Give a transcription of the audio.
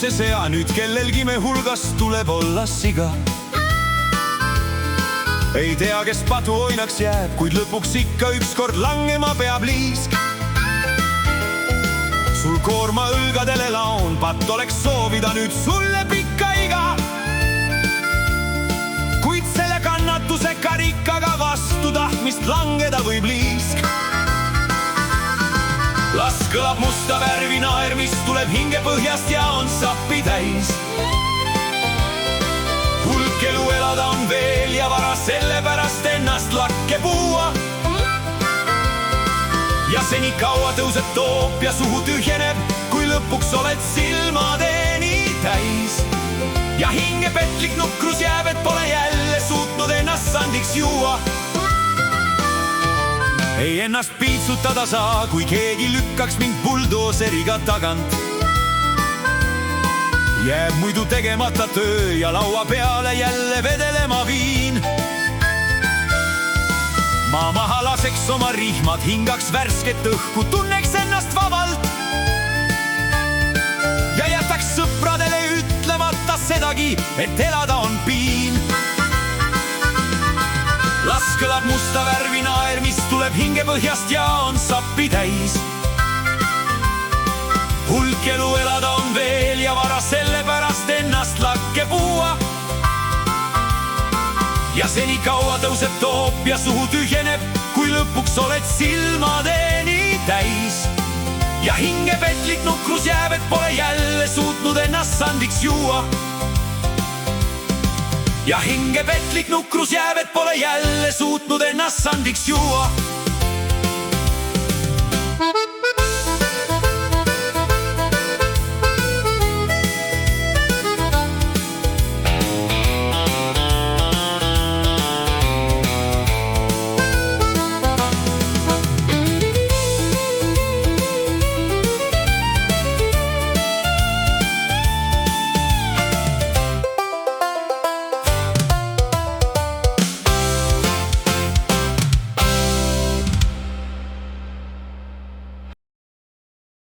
see sea, nüüd kellelgi me hulgast tuleb olla siga. Ei tea, kes padu oinaks jääb, kuid lõpuks ikka ükskord langema peab liisk. Sul koorma õlgadele laon, patt oleks soovida nüüd sulle pikka iga. Kuid selle kannatuse karikaga vastu tahtmist langeda võib liisk. Las kõlab musta värvi naer, mis tuleb hinge põhjast ja on sappi täis. Hulk elu elada on veel ja vara sellepärast ennast lakke puua. Ja seni kaua tõuseb toop ja suhu tühjeneb, kui lõpuks oled silmadeni täis. Ja hinge petlik nukrus jääb, et pole jälle suutnud ennast sandiks juua. Ei ennast piitsutada saa, kui keegi lükkaks mind buldooseriga tagant. Jääb muidu tegemata töö ja laua peale jälle vedelema viin. Ma maha laseks oma rihmad, hingaks värsket õhku, tunneks ennast vabalt. Ja jätaks sõpradele ütlemata sedagi, et elada on piin. Las kõlab musta värvi naer, mis tuleb hinge põhjast ja on sappi täis. Hulk elu elada on veel ja vara sellepärast ennast lakke puua. Ja seni kaua tõuseb toop ja suhu tühjeneb, kui lõpuks oled silmadeni täis. Ja hinge petlik nukrus jääb, et pole jälle suutnud ennast sandiks juua. Ja hinge petlik nukrus jääb, et pole jälle suutnud ennast sandiks juua.